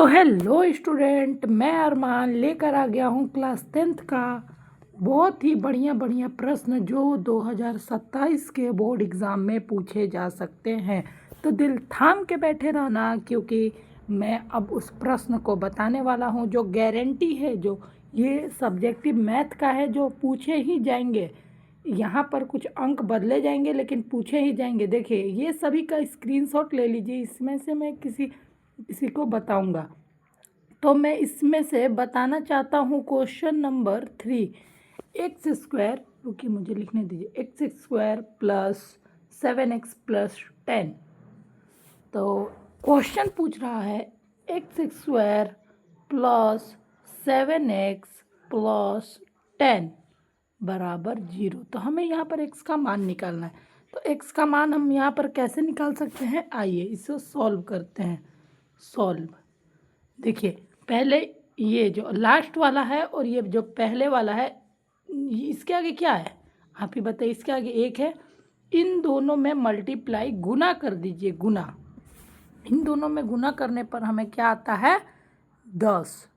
तो hello student, मैं अरमान लेकर आ गया हूँ क्लास 10th का बहुत ही बढ़िया प्रश्न जो 2027 के बोर्ड एग्ज़ाम में पूछे जा सकते हैं। तो दिल थाम के बैठे रहना, क्योंकि मैं अब उस प्रश्न को बताने वाला हूँ जो गारंटी है, जो ये सब्जेक्टिव मैथ का है, जो पूछे ही जाएंगे। यहाँ पर कुछ अंक बदले जाएंगे लेकिन पूछे ही जाएंगे। देखिए, ये सभी का स्क्रीनशॉट ले लीजिए, इसमें से मैं किसी को बताऊंगा। तो मैं इसमें से बताना चाहता हूँ क्वेश्चन नंबर 3, एक्स स्क्वायर, रुकिए मुझे लिखने दीजिए, x square plus 7x plus 10। तो क्वेश्चन पूछ रहा है x square plus 7x plus 10 बराबर 0। तो हमें यहाँ पर x का मान निकालना है। तो x का मान हम यहाँ पर कैसे निकाल सकते हैं, आइए इसे सॉल्व करते हैं। सॉल्व, देखिए पहले ये जो लास्ट वाला है और ये जो पहले वाला है, इसके आगे क्या है आप ही बताइए। इसके आगे 1 है, इन दोनों में मल्टीप्लाई गुना कर दीजिए। गुना, इन दोनों में गुना करने पर हमें क्या आता है, 10।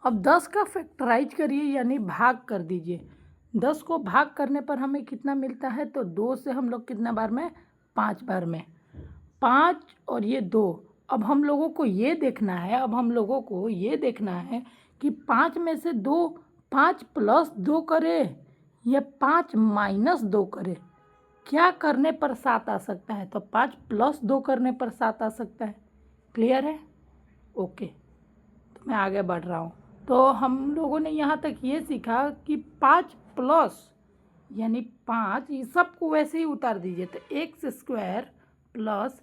अब 10 का फैक्टराइज करिए, यानी भाग कर दीजिए। 10 को भाग करने पर हमें कितना मिलता है, तो 2 से हम लोग कितना बार में, 5 बार में, 5 और ये 2। अब हम लोगों को ये देखना है कि 5 में से 2 5 प्लस 2 करे या 5 माइनस 2 करे। क्या करने पर 7 आ सकता है, तो 5 प्लस 2 करने पर 7 आ सकता है। क्लियर है? ओके, तो मैं आगे बढ़ रहा हूँ। तो हम लोगों ने यहाँ तक ये सीखा कि 5 प्लस यानी 5, ये सबको वैसे ही उतार दीजिए। तो x square plus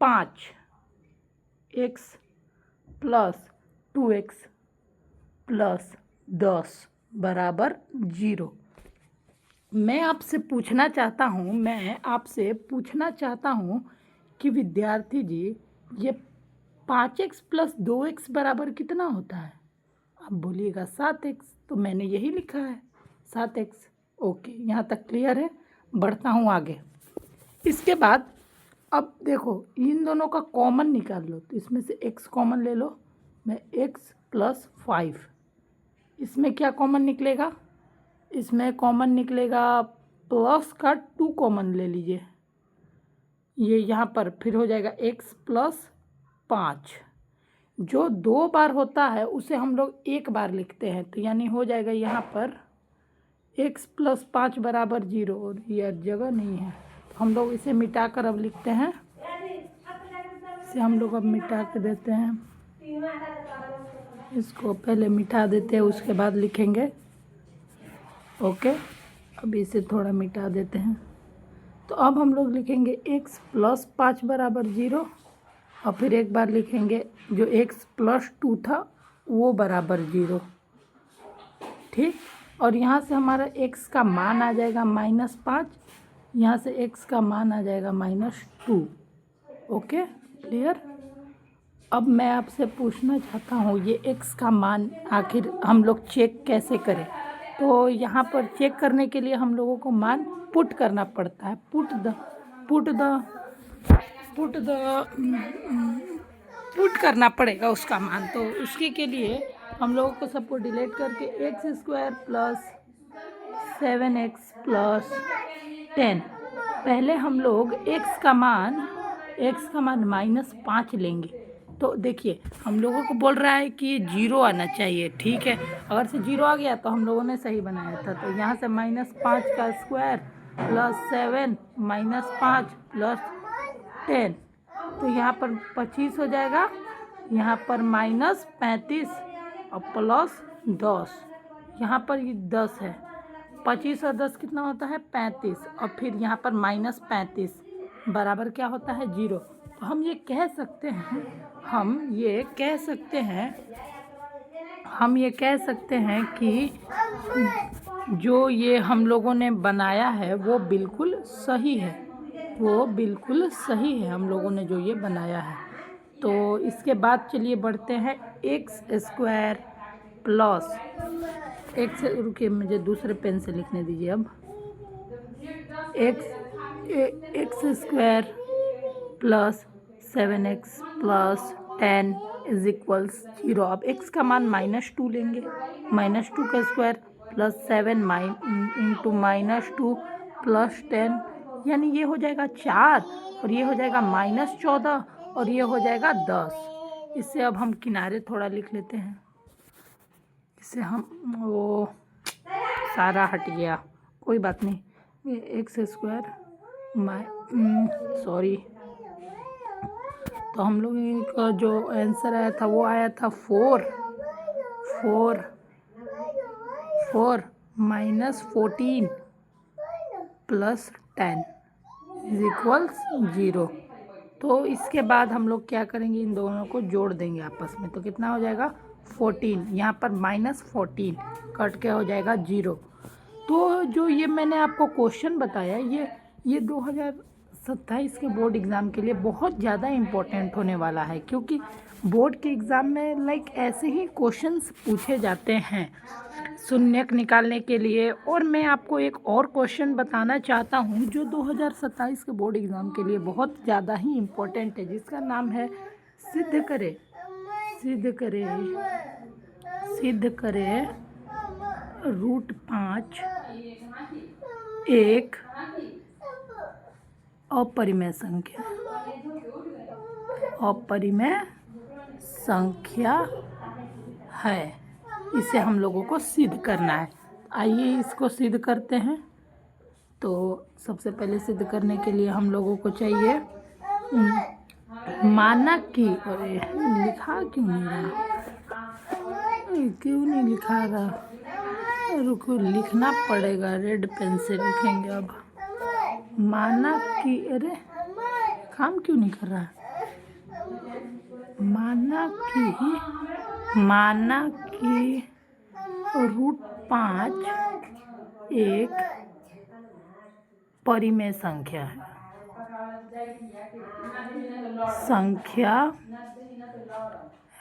5 x plus 2x plus 10 बराबर 0। मैं आपसे पूछना चाहता हूँ कि विद्यार्थी जी, ये 5x प्लस 2x बराबर कितना होता है? आप बोलिएगा 7x। तो मैंने यही लिखा है 7x। ओके, यहाँ तक क्लियर है? बढ़ता हूँ आगे। इसके बाद अब देखो, इन दोनों का कॉमन निकाल लो। तो इसमें से x कॉमन ले लो, मैं x प्लस 5। इसमें क्या कॉमन निकलेगा, इसमें कॉमन निकलेगा प्लस का 2 कॉमन ले लीजिए। ये यहाँ पर फिर हो जाएगा x प्लस 5। जो 2 बार होता है उसे हम लोग 1 बार लिखते हैं, तो यानी हो जाएगा यहाँ पर x प्लस 5 बराबर 0। और ये जगह नहीं है, हम लोग इसे मिटा कर अब लिखते हैं। इसे हम लोग अब मिटा के देते हैं, इसको पहले मिटा देते हैं, उसके बाद लिखेंगे। ओके, अब इसे थोड़ा मिटा देते हैं। तो अब हम लोग लिखेंगे x प्लस 5 बराबर 0, और फिर एक बार लिखेंगे जो x प्लस 2 था वो बराबर 0। ठीक, और यहाँ से हमारा x का मान आ जाएगा -5, यहाँ से x का मान आ जाएगा -2। Okay, clear? अब मैं आपसे पूछना चाहता हूँ, ये x का मान आखिर हम लोग चेक कैसे करें? तो यहाँ पर चेक करने के लिए हम लोगों को मान पुट करना पड़ता है। पुट करना पड़ेगा उसका मान। तो उसके के लिए हम लोगों को सबको डिलीट करके x square plus 7x plus 10, पहले हम लोग x का मान -5 लेंगे। तो देखिए, हम लोगों को बोल रहा है कि 0 आना चाहिए। ठीक है, अगर से 0 आ गया तो हम लोगों ने सही बनाया था। तो यहाँ से -5 का स्क्वायर प्लस 7 -5 प्लस 10, तो यहाँ पर 25 हो जाएगा, यहाँ पर -35 और प्लस 10, यहाँ पर ये 10 है। 25 और 10 कितना होता है, 35, और फिर यहाँ पर -35 बराबर क्या होता है, 0। तो हम ये कह सकते हैं कि जो ये हम लोगों ने बनाया है वो बिल्कुल सही है, हम लोगों ने जो ये बनाया है। तो इसके बाद चलिए बढ़ते हैं, एक्स स्क्वायर प्लस एक्स, रुकिए मुझे दूसरे पेन से लिखने दीजिए। अब x square plus 7x plus 10 is equals 0। अब x का मान -2 लेंगे, -2 का स्क्वायर प्लस 7 इंटू -2 प्लस 10, यानी ये हो जाएगा 4 और ये हो जाएगा -14 और ये हो जाएगा 10। इससे अब हम किनारे थोड़ा लिख लेते हैं, इससे हम वो सारा हट गया, कोई बात नहीं। एक्स स्क्वायर सॉरी, तो हम लोग का जो आंसर आया था वो आया था 4 माइनस 14 प्लस 10 इज इक्वल्स 0। तो इसके बाद हम लोग क्या करेंगे, इन दोनों को जोड़ देंगे आपस में, तो कितना हो जाएगा 14, यहाँ पर -14 कट के हो जाएगा 0। तो जो ये मैंने आपको क्वेश्चन बताया, ये 2027 के बोर्ड एग्ज़ाम के लिए बहुत ज़्यादा इम्पोर्टेंट होने वाला है, क्योंकि बोर्ड के एग्ज़ाम में ऐसे ही क्वेश्चंस पूछे जाते हैं शून्यक निकालने के लिए। और मैं आपको एक और क्वेश्चन बताना चाहता हूँ जो 2027 के बोर्ड एग्ज़ाम के लिए बहुत ज़्यादा ही इम्पोर्टेंट है, जिसका नाम है सिद्ध करे √5 एक अपरिमेय संख्या है। इसे हम लोगों को सिद्ध करना है। आइए इसको सिद्ध करते हैं। तो सबसे पहले सिद्ध करने के लिए हम लोगों को चाहिए मानक की, अरे लिखा क्यों नहीं लिखा रहा, रुको लिखना पड़ेगा, रेड पेन से लिखेंगे। अब मानक की, अरे काम क्यों नहीं कर रहा, मानक की √5 एक परिमेय संख्या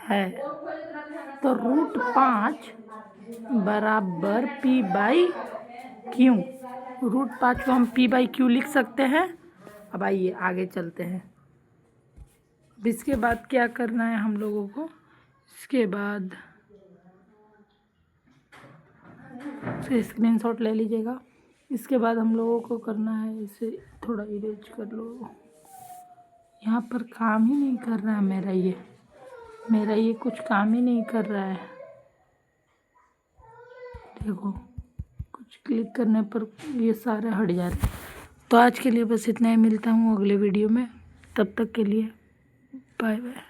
है। तो √5 बराबर p/q, √5 को हम p/q लिख सकते हैं। अब आइए आगे चलते हैं। अब इसके बाद क्या करना है हम लोगों को, इसके बाद से स्क्रीनशॉट ले लीजिएगा। इसके बाद हम लोगों को करना है, इसे थोड़ा इरेज कर लो, यहाँ पर काम ही नहीं कर रहा है मेरा ये कुछ काम ही नहीं कर रहा है। देखो कुछ क्लिक करने पर ये सारे हट जाते हैं। तो आज के लिए बस इतना ही, मिलता हूँ अगले वीडियो में, तब तक के लिए बाय बाय।